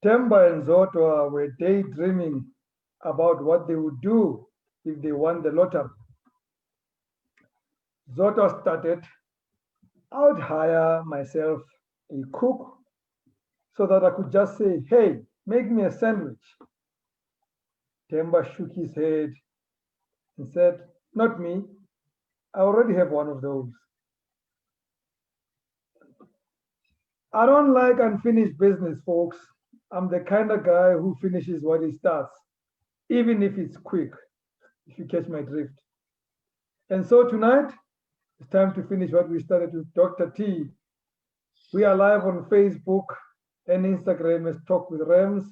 Temba and Zotwa were daydreaming about what they would do if they won the lottery. Zotwa started, I would hire myself a cook so that I could just say, hey, make me a sandwich. Temba shook his head and said, not me. I already have one of those. I don't like unfinished business, folks. I'm the kind of guy who finishes what he starts, even if it's quick, if you catch my drift. And so tonight, it's time to finish what we started with Dr. T. We are live on Facebook and Instagram as Talk with Rams.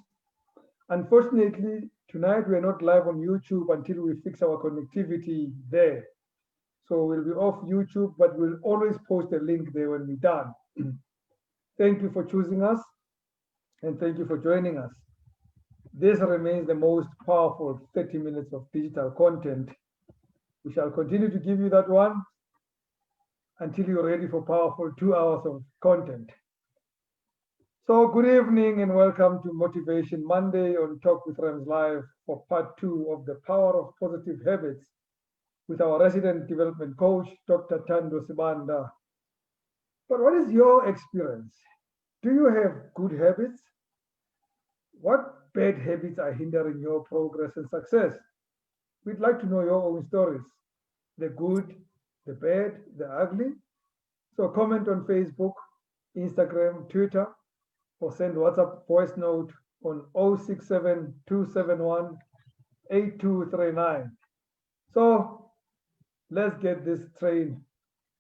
Unfortunately, tonight we are not live on YouTube until we fix our connectivity there. So we'll be off YouTube, but we'll always post a link there when we're done. Thank you for choosing us, and thank you for joining us. This remains the most powerful 30 minutes of digital content. We shall continue to give you that one until you're ready for powerful 2 hours of content. So good evening and welcome to Motivation Monday on Talk with Rams Live for part 2 of the power of positive habits with our resident development coach, Dr. Thando Sibanda. But what is your experience? Do you have good habits? What bad habits are hindering your progress and success? We'd like to know your own stories, the good, the bad, the ugly. So comment on Facebook, Instagram, Twitter, or send WhatsApp voice note on 067 271 8239. So let's get this train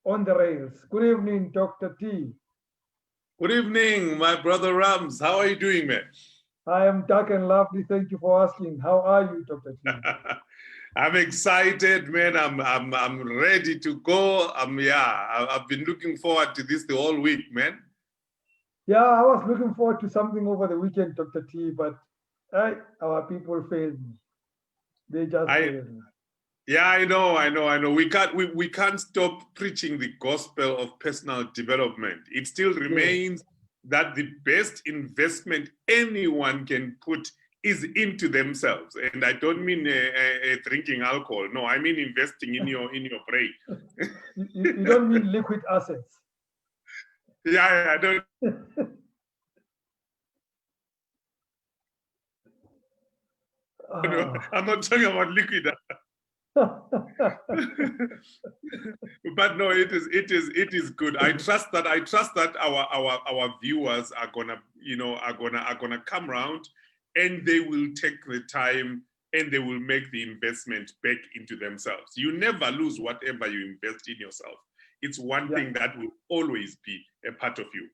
on the rails. Good evening, Dr. T. Good evening, my brother Rams. How are you doing, man? I am dark and lovely. Thank you for asking. How are you, Dr. T? I'm excited, man. I'm ready to go. I've been looking forward to this the whole week, man. Yeah, I was looking forward to something over the weekend, Dr. T, but our people failed me. They just failed me. Yeah, I know. We can't stop preaching the gospel of personal development. It still remains that the best investment anyone can put is into themselves. And I don't mean drinking alcohol. No, I mean investing in your brain. You don't mean liquid assets. Yeah, I don't. I'm not talking about liquid. But no, it is good. I trust that our viewers are gonna come around, and they will take the time and they will make the investment back into themselves. You never lose whatever you invest in yourself. It's one thing that will always be a part of you.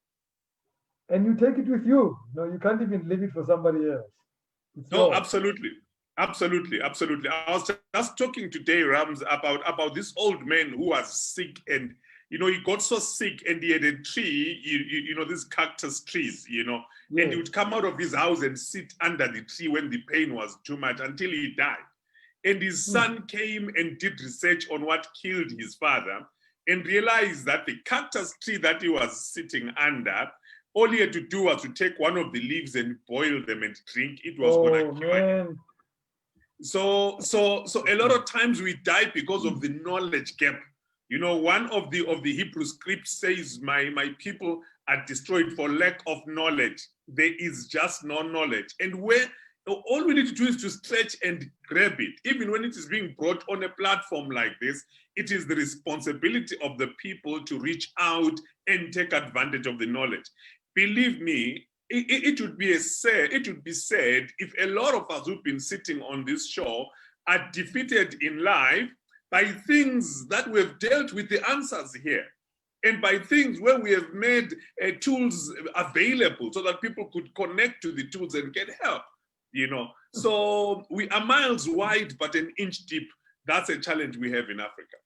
And you take it with you. No, you can't even leave it for somebody else. No, absolutely. Absolutely. I was just talking today, Rams, about this old man who was sick, and he got so sick, and he had a tree, these cactus trees, and he would come out of his house and sit under the tree when the pain was too much until he died. And his son came and did research on what killed his father and realized that the cactus tree that he was sitting under, all he had to do was to take one of the leaves and boil them and drink. It was going to kill him. So a lot of times we die because of the knowledge gap. One of the Hebrew scripts says, my people are destroyed for lack of knowledge. There is just no knowledge. And all we need to do is to stretch and grab it. Even when it is being brought on a platform like this, it is the responsibility of the people to reach out and take advantage of the knowledge. Believe me, it would be sad if a lot of us who've been sitting on this show are defeated in life by things that we've dealt with the answers here, and by things where we have made tools available so that people could connect to the tools and get help. So we are miles wide but an inch deep. That's a challenge we have in Africa.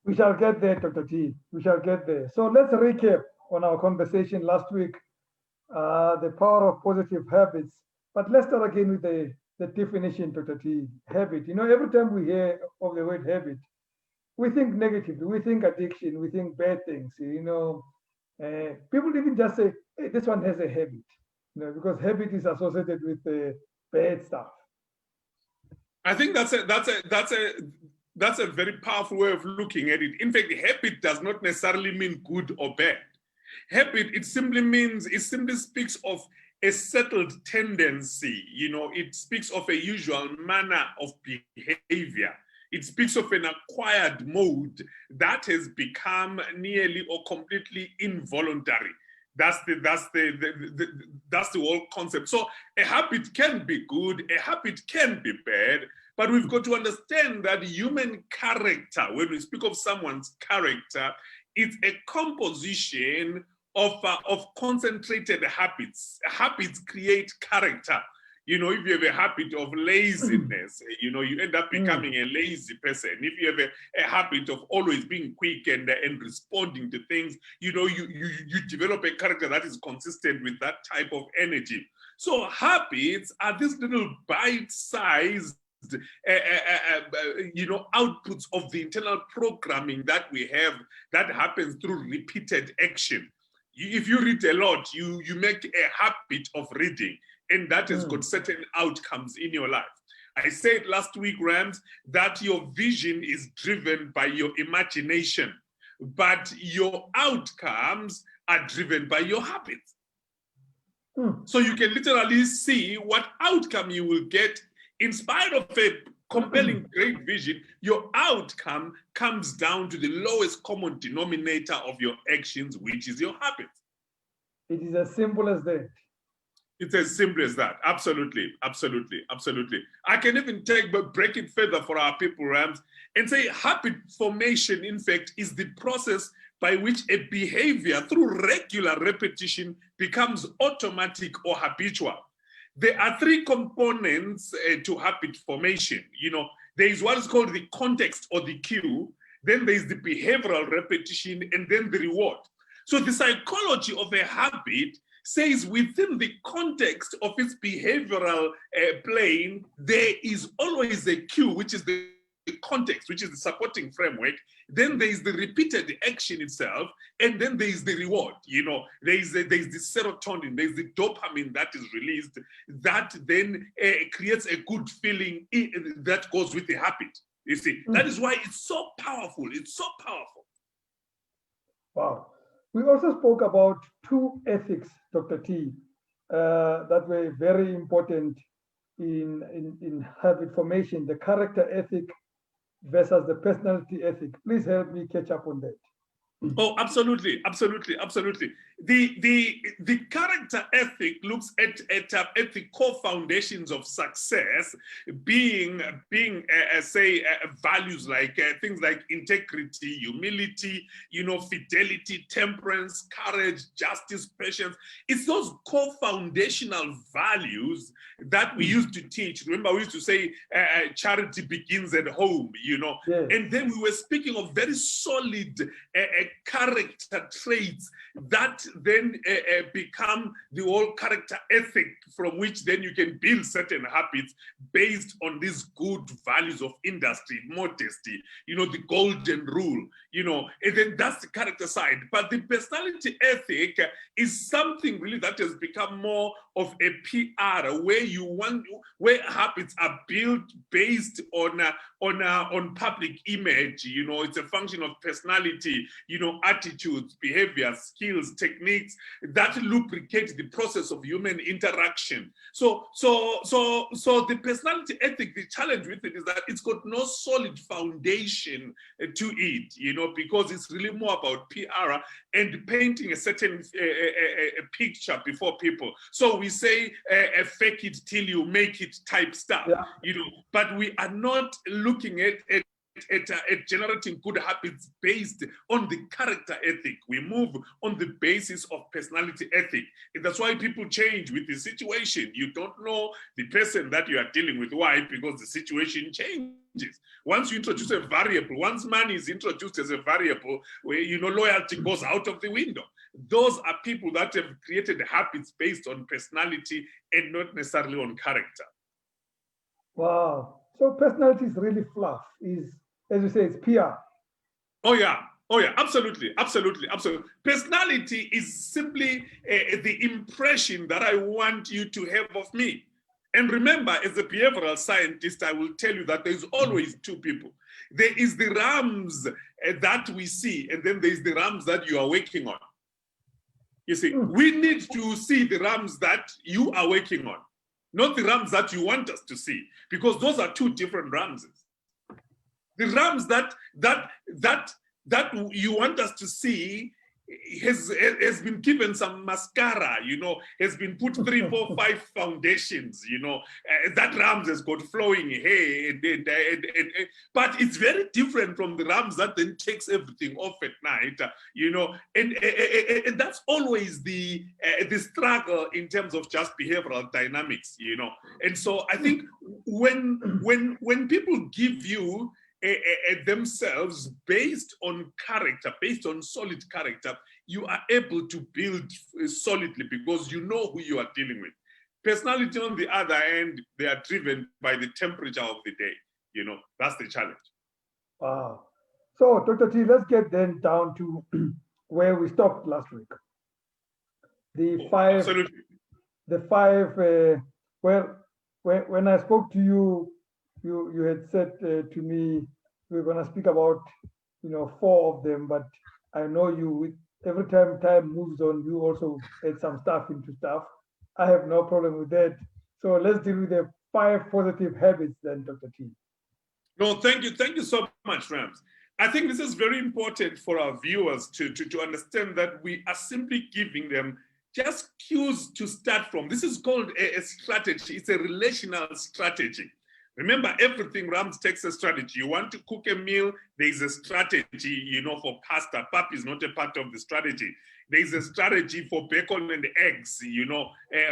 We shall get there, Dr. T. We shall get there. So let's recap on our conversation last week. The power of positive habits. But let's start again with the definition, Dr. T. Habit. Every time we hear of the word habit, we think negatively. We think addiction. We think bad things. People even just say, hey, this one has a habit. because habit is associated with bad stuff. I think that's a very powerful way of looking at it. In fact, habit does not necessarily mean good or bad. Habit, it simply speaks of a settled tendency. It speaks of a usual manner of behavior. It speaks of an acquired mode that has become nearly or completely involuntary. That's the whole concept. So a habit can be good, a habit can be bad, but we've got to understand that human character, when we speak of someone's character, it's a composition of concentrated habits. Habits create character. If you have a habit of laziness, you end up becoming a lazy person. If you have a habit of always being quick and responding to things, you develop a character that is consistent with that type of energy. So habits are these little bite-sized outputs of the internal programming that we have that happens through repeated action. If you read a lot, you make a habit of reading, and that has got certain outcomes in your life. I said last week, Rams, that your vision is driven by your imagination, but your outcomes are driven by your habits. So you can literally see what outcome you will get in spite of a compelling great vision. Your outcome comes down to the lowest common denominator of your actions, which is your habits. It is as simple as that. It's as simple as that. Absolutely, absolutely, absolutely. I can even break it further for our people, Rams, and say habit formation, in fact, is the process by which a behavior through regular repetition becomes automatic or habitual. There are three components to habit formation. There is what is called the context or the cue, then there is the behavioral repetition, and then the reward. So the psychology of a habit says within the context of its behavioral plane, there is always a cue, which is the context, which is the supporting framework. Then there is the repeated action itself, and then there is the reward. There is the serotonin, there is the dopamine that is released that then creates a good feeling that goes with the habit. You see, that is why it's so powerful. It's so powerful. Wow. We also spoke about two ethics, Dr. T, that were very important in habit formation, the character ethic versus the personality ethic. Please help me catch up on that. Oh, absolutely, absolutely, absolutely. The character ethic looks at the core foundations of success, being values like things like integrity, humility, fidelity, temperance, courage, justice, patience. It's those core foundational values that we used to teach. Remember, we used to say charity begins at home, Yes. And then we were speaking of very solid character traits that then become the whole character ethic from which then you can build certain habits based on these good values of industry, modesty, the golden rule, and then that's the character side. But the personality ethic is something really that has become more of a PR, where habits are built based on public image. It's a function of personality, attitudes, behaviors, skills, techniques that lubricate the process of human interaction. So the personality ethic, the challenge with it is that it's got no solid foundation to it, because it's really more about PR and painting a certain picture before people. So we say fake it till you make it type stuff, but we are not looking at generating good habits based on the character ethic. We move on the basis of personality ethic. And that's why people change with the situation. You don't know the person that you are dealing with. Why? Because the situation changes. Once you introduce a variable, once money is introduced as a variable, where loyalty goes out of the window. Those are people that have created habits based on personality and not necessarily on character. Wow. So personality is really fluff. As you say, it's PR. Oh yeah, Oh yeah, absolutely, absolutely, absolutely. Personality is simply the impression that I want you to have of me. And remember, as a behavioral scientist, I will tell you that there's always two people. There is the Rams that we see, and then there's the Rams that you are working on. You see, we need to see the Rams that you are working on, not the Rams that you want us to see, because those are two different Ramses. The Rams that you want us to see has been given some mascara, you know, has been put 3, 4, 5 foundations, you know, that Rams has got flowing hair, but it's very different from the Rams that then takes everything off at night, you know, and that's always the struggle in terms of just behavioral dynamics, you know. And so I think when people give you themselves based on character, based on solid character, you are able to build solidly because you know who you are dealing with. Personality, on the other end, they are driven by the temperature of the day. You know, that's the challenge. Wow. So, Dr. T, let's get then down to where we stopped last week. Absolutely. The five, well, when I spoke to you, you had said to me, we're going to speak about, 4 of them, but I know you, every time moves on, you also add some stuff into stuff. I have no problem with that. So let's deal with the 5 positive habits then, Dr. T. No, thank you. Thank you so much, Rams. I think this is very important for our viewers to understand that we are simply giving them just cues to start from. This is called a strategy. It's a relational strategy. Remember, everything Rams takes a strategy. You want to cook a meal, there's a strategy, for pasta. Pap is not a part of the strategy. There's a strategy for bacon and eggs,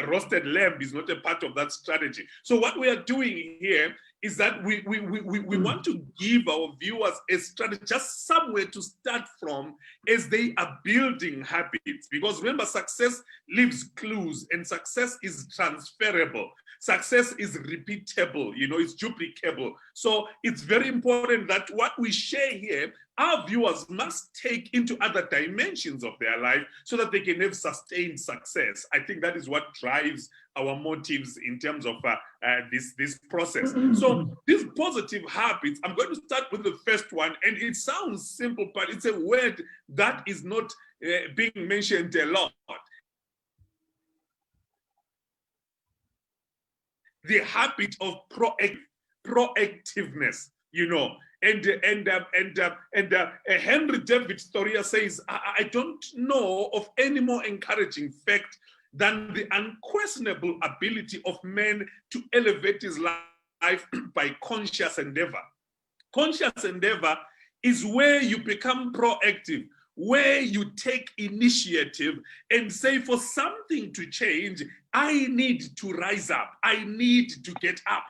roasted lamb is not a part of that strategy. So what we are doing here is that we want to give our viewers a strategy, just somewhere to start from as they are building habits. Because remember, success leaves clues and success is transferable. Success is repeatable, it's duplicable. So it's very important that what we share here, our viewers must take into other dimensions of their life so that they can have sustained success. I think that is what drives our motives in terms of this process. So these positive habits, I'm going to start with the first one, and it sounds simple, but it's a word that is not being mentioned a lot. The habit of proactiveness, And Henry David Thoreau says, I don't know of any more encouraging fact than the unquestionable ability of man to elevate his life by conscious endeavor. Conscious endeavor is where you become proactive, where you take initiative and say, for something to change, I need to rise up. I need to get up.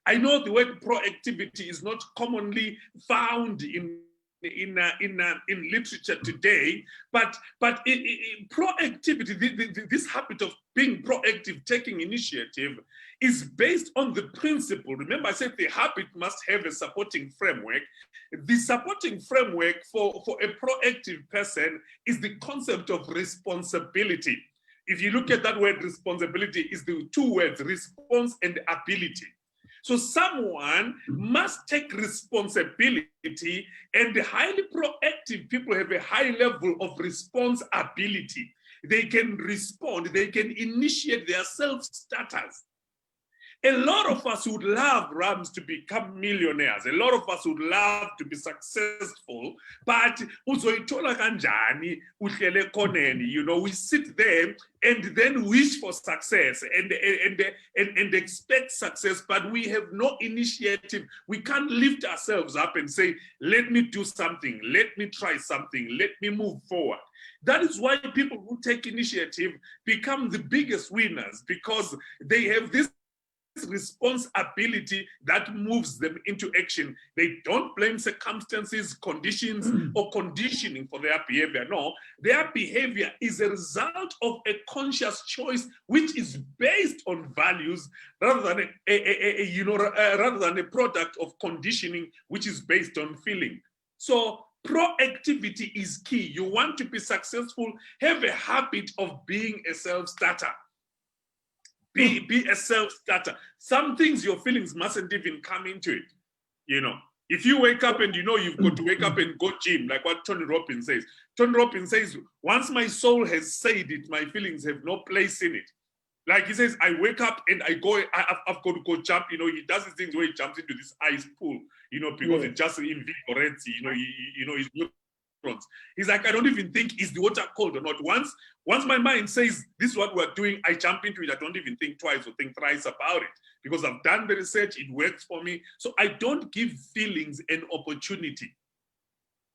I know the word proactivity is not commonly found in literature today, but proactivity, this habit of being proactive, taking initiative, is based on the principle. Remember, I said the habit must have a supporting framework. The supporting framework for a proactive person is the concept of responsibility. If you look at that word, responsibility is the 2 words, response and ability. So someone must take responsibility, and the highly proactive people have a high level of response ability. They can respond, they can initiate their self-starters. A lot of us would love Rams to become millionaires. A lot of us would love to be successful, but we sit there and then wish for success and expect success, but we have no initiative. We can't lift ourselves up and say, let me do something, let me try something, let me move forward. That is why people who take initiative become the biggest winners, because they have this responsibility that moves them into action. They don't blame circumstances, conditions, or conditioning for their behavior. No, their behavior is a result of a conscious choice which is based on values rather than rather than a product of conditioning which is based on feeling. So Proactivity is key. You want to be successful, have a habit of being a self-starter. Be a self-starter. Some things, your feelings mustn't even come into it. You know, if you wake up and you know you've got to wake up and go gym, like what Tony Robbins says. Tony Robbins says, once my soul has said it, my feelings have no place in it. Like he says, I wake up and I go, I've got to go jump. You know, he does these things where he jumps into this ice pool, you know, because it just invigorates, you know, his neurons. He's like, I don't even think, is the water cold or not? Once my mind says, this is what we're doing, I jump into it. I don't even think twice or think thrice about it because I've done the research. It works for me. So I don't give feelings an opportunity.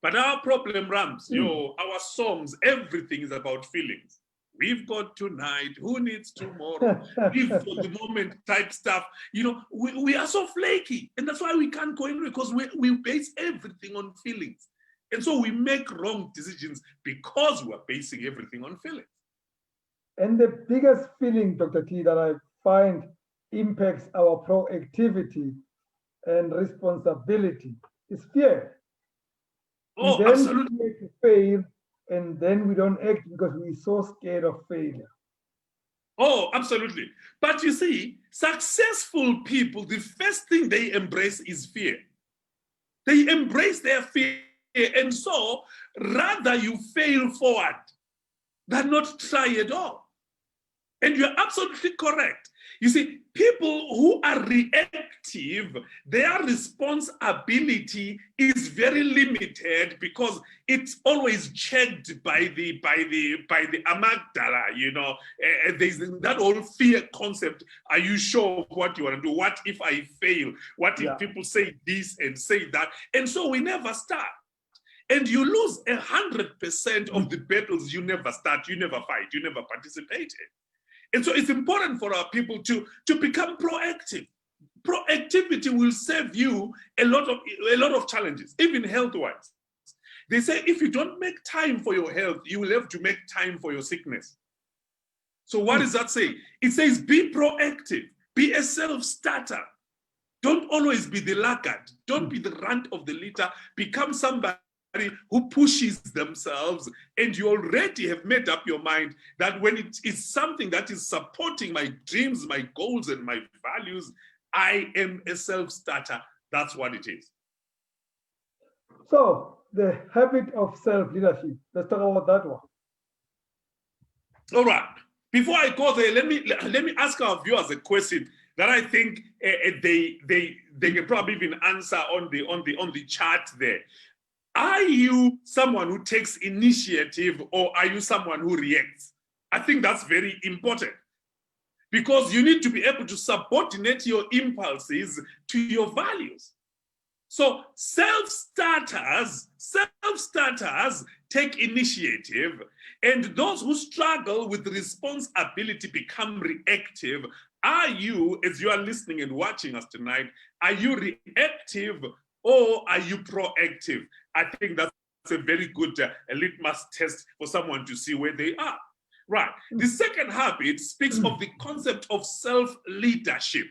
But our problem, Rams, you know, our songs, everything is about feelings. We've got tonight, who needs tomorrow? Live for the moment type stuff. You know, we are so flaky. And that's why we can't go anywhere because we base everything on feelings. And so we make wrong decisions because we're basing everything on feelings. And the biggest feeling, Dr. T, that I find impacts our proactivity and responsibility is fear. Oh, and then absolutely. We to fail, and then we don't act because we're so scared of failure. Oh, absolutely. But you see, successful people, the first thing they embrace is fear. They embrace their fear. And so, rather you fail forward than not try at all. And you're absolutely correct. You see, people who are reactive, their response ability is very limited because it's always checked by the amygdala, you know. There's that whole fear concept. Are you sure of what you want to do? What if I fail? What if people say this and say that? And so we never start. And you lose 100% of the battles you never start, you never fight, you never participate in. And so it's important for our people to become proactive. Proactivity will save you a lot of challenges, even health-wise. They say if you don't make time for your health, you will have to make time for your sickness. So what does that say? It says be proactive, be a self-starter. Don't always be the laggard. Don't be the runt of the litter. Become somebody who pushes themselves, and you already have made up your mind that when it is something that is supporting my dreams, my goals, and my values, I am a self-starter. That's what it is. So the habit of self-leadership, let's talk about that one. All right. Before I go there, let me ask our viewers a question that I think they can probably even answer on the chat there. Are you someone who takes initiative or are you someone who reacts? I think that's very important because you need to be able to subordinate your impulses to your values. So self-starters take initiative, and those who struggle with responsibility become reactive. Are you, as you are listening and watching us tonight, are you reactive or are you proactive? I think that's a very good litmus test for someone to see where they are. Right. The second habit speaks of the concept of self-leadership.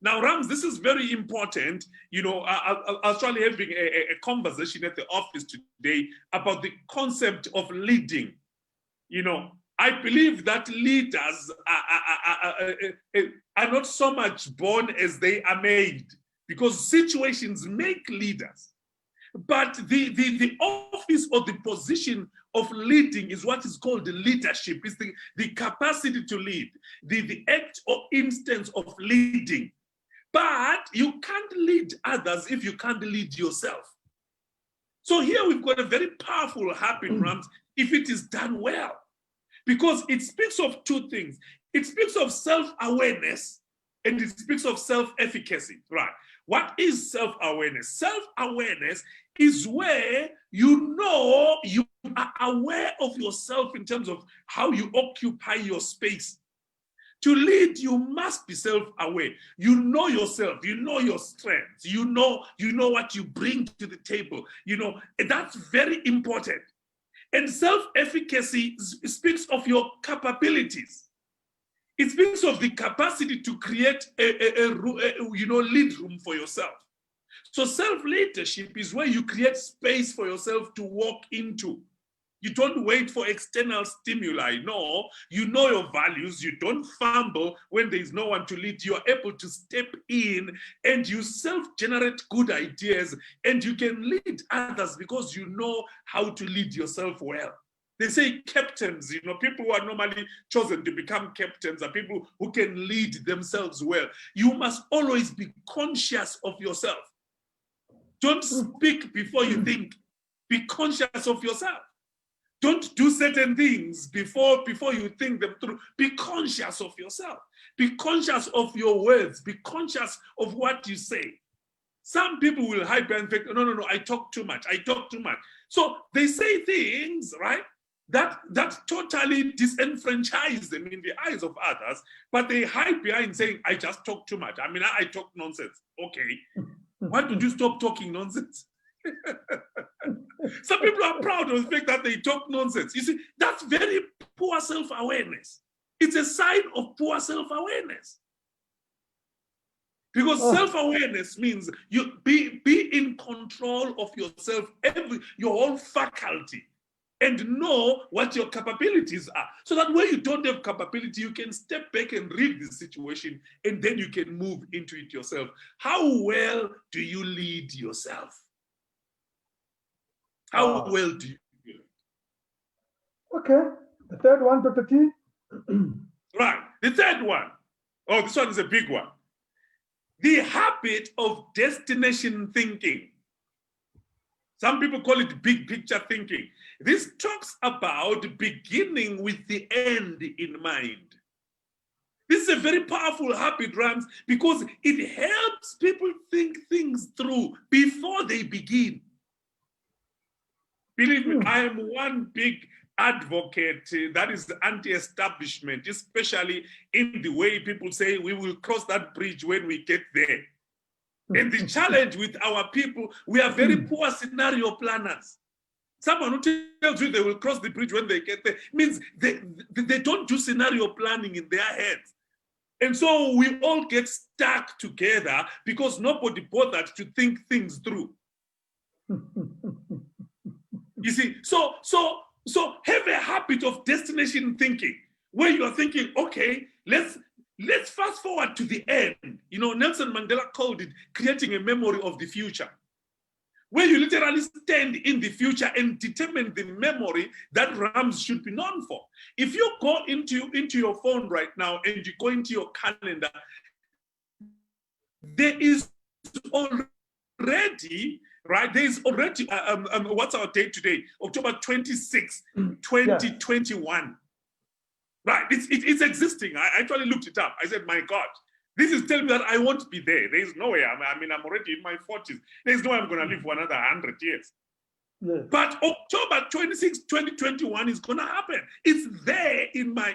Now, Rams, this is very important. You know, I was actually having a conversation at the office today about the concept of leading. You know, I believe that leaders are not so much born as they are made, because situations make leaders. But the office or the position of leading is what is called the leadership. It's the capacity to lead, the act or instance of leading. But you can't lead others if you can't lead yourself. So here we've got a very powerful habit, Rams, if it is done well, because it speaks of two things. It speaks of self-awareness and it speaks of self-efficacy, right? What is self-awareness? Self-awareness is where you know you are aware of yourself in terms of how you occupy your space. To lead, you must be self-aware. You know yourself, you know your strengths, you know what you bring to the table. You know, that's very important. And self-efficacy speaks of your capabilities. It speaks of the capacity to create a lead room for yourself. So self-leadership is where you create space for yourself to walk into. You don't wait for external stimuli. No, you know your values. You don't fumble when there is no one to lead. You are able to step in and you self-generate good ideas, and you can lead others because you know how to lead yourself well. They say captains, people who are normally chosen to become captains are people who can lead themselves well. You must always be conscious of yourself. Don't speak before you think. Be conscious of yourself. Don't do certain things before you think them through. Be conscious of yourself. Be conscious of your words. Be conscious of what you say. Some people will hyper and think, no, I talk too much. I talk too much. So they say things, right, that totally disenfranchise them in the eyes of others, but they hide behind saying, I just talk too much. I mean, I talk nonsense. Okay. Why don't you stop talking nonsense? Some people are proud of the fact that they talk nonsense. You see, that's very poor self-awareness. It's a sign of poor self-awareness. Because self-awareness means you be in control of yourself, your whole faculty, and know what your capabilities are. So that when you don't have capability, you can step back and read the situation, and then you can move into it yourself. How well do you lead yourself? How well do you feel? Okay. The third one, Dr. T. Right. The third one. Oh, this one is a big one. The habit of destination thinking. Some people call it big picture thinking. This talks about beginning with the end in mind. This is a very powerful habit, Rams, because it helps people think things through before they begin. Believe me, I am one big advocate that is anti-establishment, especially in the way people say we will cross that bridge when we get there. And the challenge with our people, we are very poor scenario planners. Someone who tells you they will cross the bridge when they get there means they don't do scenario planning in their heads. And so we all get stuck together because nobody bothered to think things through. You see, so have a habit of destination thinking where you're thinking, okay, let's fast forward to the end. Nelson Mandela called it creating a memory of the future, where you literally stand in the future and determine the memory that Rams should be known for. If you go into your phone right now and you go into your calendar, there is already, right? There is already, what's our date today? October 26, 2021. Right, it's existing. I actually looked it up. I said, my God, this is telling me that I won't be there. There is no way. I mean, I'm already in my 40s. There's no way I'm going to live for another 100 years. Yes. But October 26, 2021 is going to happen. It's there in my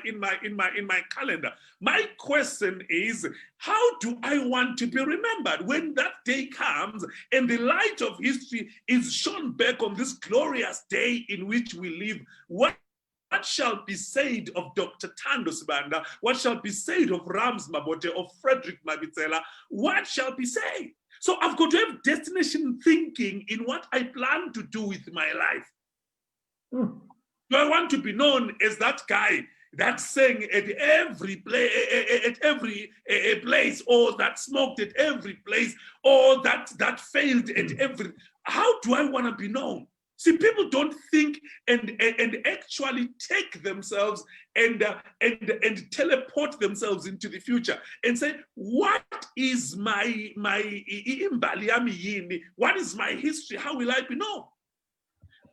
calendar. My question is, how do I want to be remembered when that day comes and the light of history is shone back on this glorious day in which we live? What shall be said of Dr. Thando Sibanda? What shall be said of Rams Mabote, of Frederick Mabitsela? What shall be said? So I've got to have destination thinking in what I plan to do with my life. Do I want to be known as that guy that sang at every place, or that smoked at every place, or that failed at every? How do I want to be known? See, people don't think and actually take themselves and teleport themselves into the future and say, what is my imbali? What is my history? How will I be known?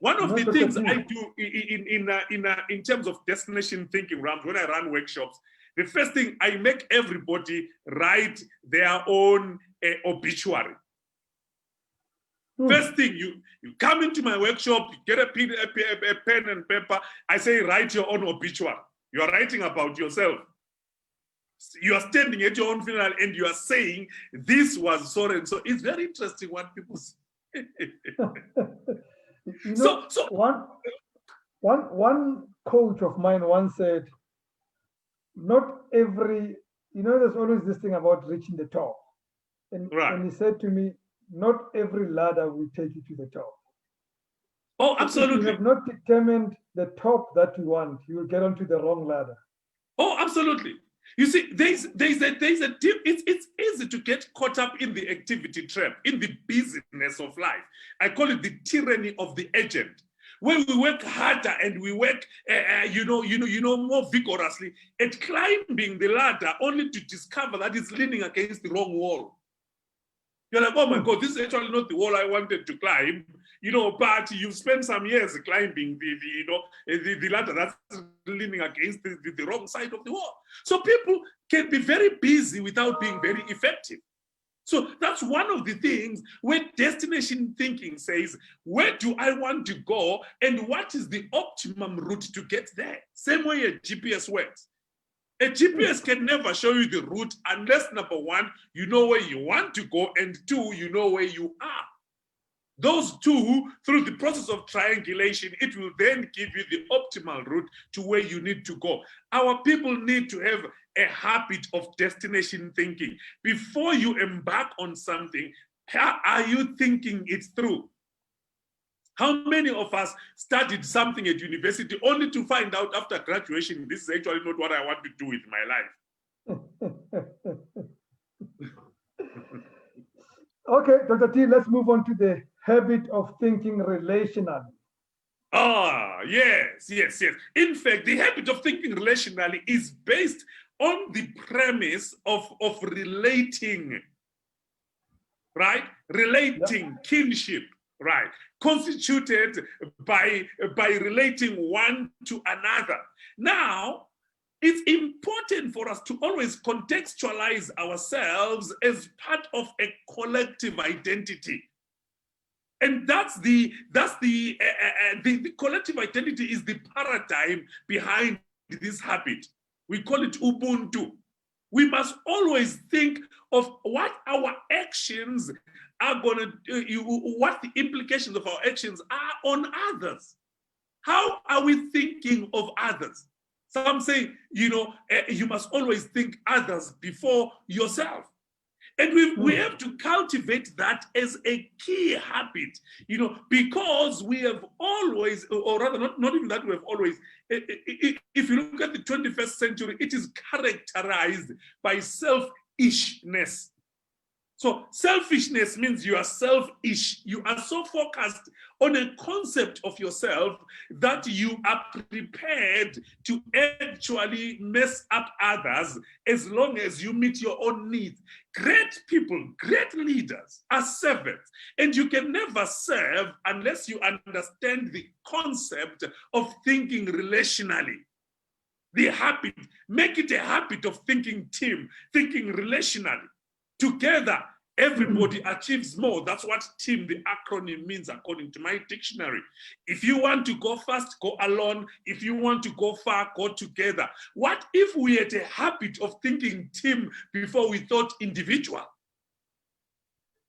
One of the things I do in terms of destination thinking, Rams, when I run workshops, the first thing, I make everybody write their own obituary. First thing, you come into my workshop, you get a pen and paper. I say, write your own obituary. You are writing about yourself. You are standing at your own funeral and you are saying, this was so and so. It's very interesting what people say. One coach of mine once said, not every, there's always this thing about reaching the top. And he said to me, not every ladder will take you to the top. Oh, So if you absolutely. have not determined the top that you want, you will get onto the wrong ladder. Oh, absolutely. You see, it's easy to get caught up in the activity trap, in the business of life. I call it the tyranny of the agent, where we work harder and we work, more vigorously at climbing the ladder, only to discover that it's leaning against the wrong wall. You're like, oh my God, this is actually not the wall I wanted to climb, but you've spent some years climbing the ladder that's leaning against the wrong side of the wall. So people can be very busy without being very effective. So that's one of the things where destination thinking says, where do I want to go and what is the optimum route to get there? Same way a GPS works. A GPS can never show you the route unless, number one, you know where you want to go, and two, you know where you are. Those two, through the process of triangulation, it will then give you the optimal route to where you need to go. Our people need to have a habit of destination thinking. Before you embark on something, how are you thinking it through? How many of us studied something at university only to find out after graduation, this is actually not what I want to do with my life? Okay, Dr. T, let's move on to the habit of thinking relationally. Ah, yes. In fact, the habit of thinking relationally is based on the premise of relating, right? Relating, kinship, right? Constituted by relating one to another. Now, it's important for us to always contextualize ourselves as part of a collective identity. And that's the collective identity is the paradigm behind this habit. We call it Ubuntu. We must always think of what our actions are going to, what the implications of our actions are on others. How are we thinking of others? Some say, you must always think others before yourself. And we have to cultivate that as a key habit, because we have always, or rather not even that we have always, if you look at the 21st century, it is characterized by selfishness. So selfishness means you are selfish. You are so focused on a concept of yourself that you are prepared to actually mess up others as long as you meet your own needs. Great people, great leaders are servants, and you can never serve unless you understand the concept of thinking relationally. The habit, make it a habit of thinking team, thinking relationally. Together, everybody achieves more. That's what team, the acronym, means according to my dictionary. If you want to go fast, go alone. If you want to go far, go together. What if we had a habit of thinking team before we thought individual?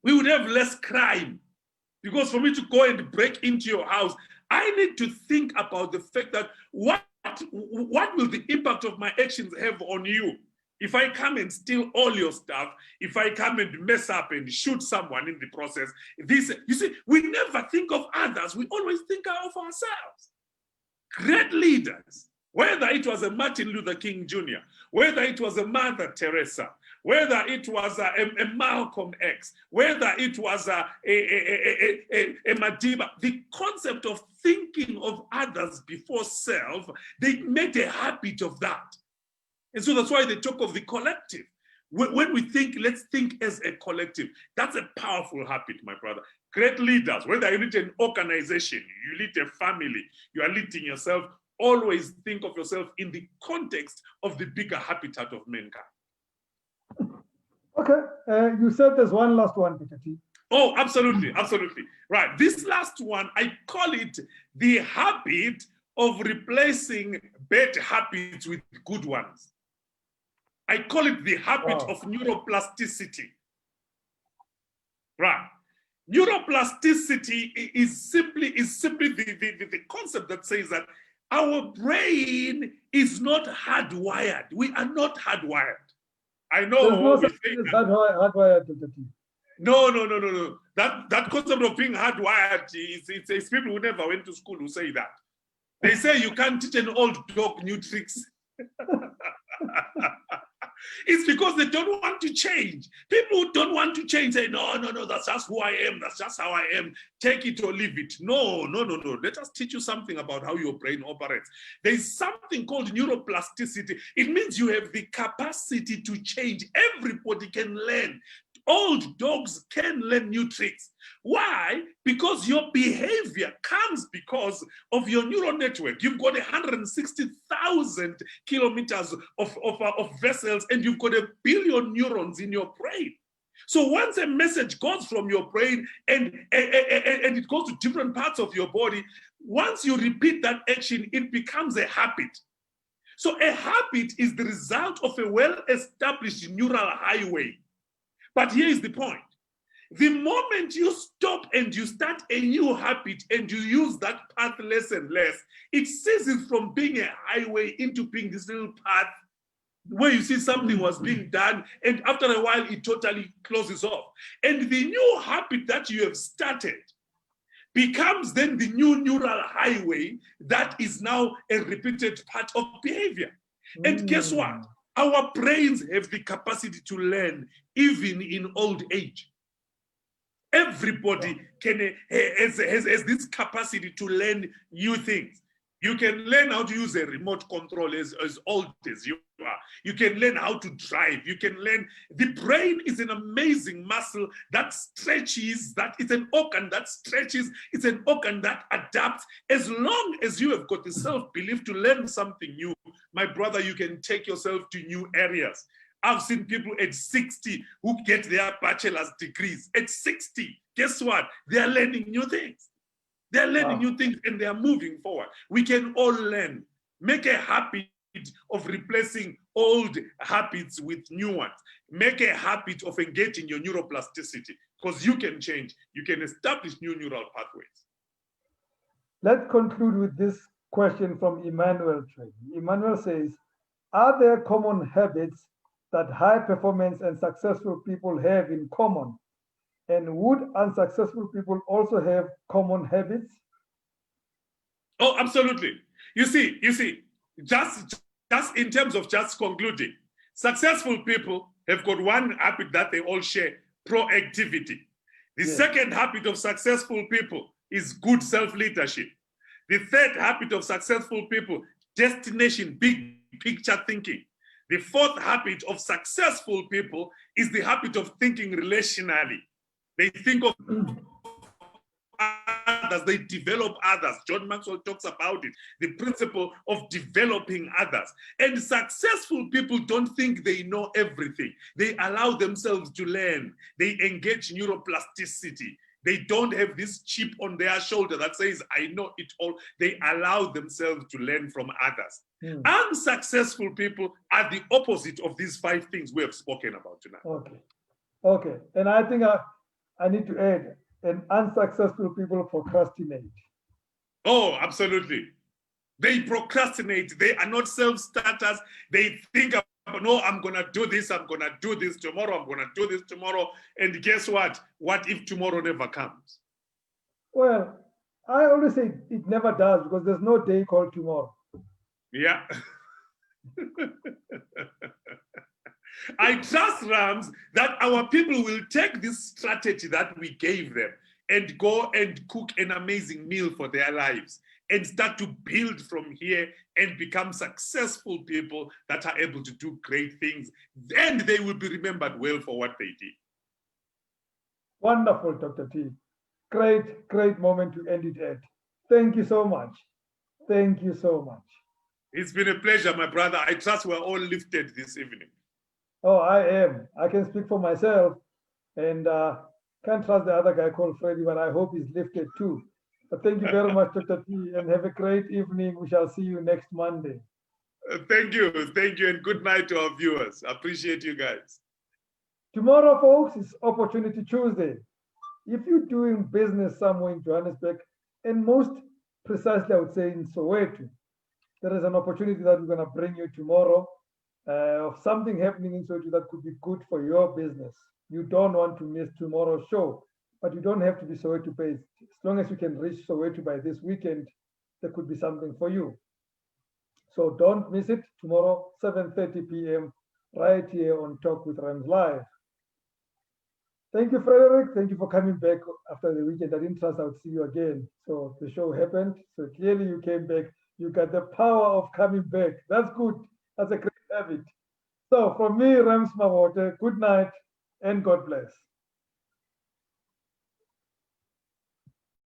We would have less crime. Because for me to go and break into your house, I need to think about the fact that what will the impact of my actions have on you? If I come and steal all your stuff, if I come and mess up and shoot someone in the process, you see, we never think of others. We always think of ourselves. Great leaders, whether it was a Martin Luther King Jr., whether it was a Mother Teresa, whether it was a Malcolm X, whether it was a Madiba, the concept of thinking of others before self, they made a habit of that. And so that's why they talk of the collective. When we think, let's think as a collective. That's a powerful habit, my brother. Great leaders, whether you lead an organization, you lead a family, you are leading yourself, always think of yourself in the context of the bigger habitat of mankind. Okay, you said there's one last one, Peter T. Oh, absolutely. Right, this last one, I call it the habit of replacing bad habits with good ones. I call it the habit of neuroplasticity. Right. Neuroplasticity is simply the concept that says that our brain is not hardwired. We are not hardwired. I know. There's no such thing as hardwired, Dr. T. No, no, no, no, no. That concept of being hardwired, it's people who never went to school who say that. They say you can't teach an old dog new tricks. It's because they don't want to change. People who don't want to change say, no, no, no, that's just who I am. That's just how I am. Take it or leave it. No, no, no, no. Let us teach you something about how your brain operates. There's something called neuroplasticity. It means you have the capacity to change. Everybody can learn. Old dogs can learn new tricks. Why? Because your behavior comes because of your neural network. You've got 160,000 kilometers of vessels, and you've got 1 billion neurons in your brain. So once a message goes from your brain and it goes to different parts of your body, once you repeat that action, it becomes a habit. So a habit is the result of a well-established neural highway. But here is the point. The moment you stop and you start a new habit and you use that path less and less, it ceases from being a highway into being this little path where you see something was being done, and after a while it totally closes off. And the new habit that you have started becomes then the new neural highway that is now a repeated part of behavior. And guess what? Our brains have the capacity to learn even in old age. Everybody has this capacity to learn new things. You can learn how to use a remote control as old as you are. You can learn how to drive. You can learn. The brain is an amazing muscle that stretches, that it's an organ that stretches, it's an organ that adapts. As long as you have got the self-belief to learn something new, my brother, you can take yourself to new areas. I've seen people at 60 who get their bachelor's degrees. At 60, guess what? They are learning new things. They're learning new things and they are moving forward. We can all learn. Make a habit of replacing old habits with new ones. Make a habit of engaging your neuroplasticity, because you can change. You can establish new neural pathways. Let's conclude with this question from Emmanuel. Emmanuel says, are there common habits that high performance and successful people have in common? And would unsuccessful people also have common habits? Oh, absolutely. You see, just in terms of just concluding, successful people have got one habit that they all share: proactivity. The second habit of successful people is good self-leadership. The third habit of successful people, destination, big picture thinking. The fourth habit of successful people is the habit of thinking relationally. They think of others, they develop others. John Maxwell talks about it, the principle of developing others. And successful people don't think they know everything. They allow themselves to learn. They engage neuroplasticity. They don't have this chip on their shoulder that says, I know it all. They allow themselves to learn from others. Unsuccessful people are the opposite of these 5 things we have spoken about tonight. Okay. And I think I need to add, and unsuccessful people procrastinate. Oh, absolutely. They procrastinate. They are not self-starters. They think about, no, I'm going to do this. I'm going to do this tomorrow. I'm going to do this tomorrow. And guess what? What if tomorrow never comes? Well, I always say it never does, because there's no day called tomorrow. Yeah. I trust, Rams, that our people will take this strategy that we gave them and go and cook an amazing meal for their lives and start to build from here and become successful people that are able to do great things. Then they will be remembered well for what they did. Wonderful, Dr. T. Great moment to end it at. Thank you so much. Thank you so much. It's been a pleasure, my brother. I trust we're all lifted this evening. Oh, I am. I can speak for myself, and can't trust the other guy called Freddie, but I hope he's lifted too. But thank you very much, Dr. T, and have a great evening. We shall see you next Monday. Thank you, and good night to our viewers. Appreciate you guys. Tomorrow, folks, is Opportunity Tuesday. If you're doing business somewhere in Johannesburg, and most precisely, I would say in Soweto, there is an opportunity that we're going to bring you tomorrow of something happening in Soweto that could be good for your business. you don't want to miss tomorrow's show. But you don't have to be Soweto based. As long as you can reach Soweto by this weekend, there could be something for you. So don't miss it tomorrow, 7:30 p.m. right here on Talk with Rams Live. Thank you, Frederick. Thank you for coming back after the weekend. I didn't trust I would see you again. So the show happened. So clearly you came back. You got the power of coming back. That's good. That's a great habit. So from me, Rams Mawote, good night and God bless.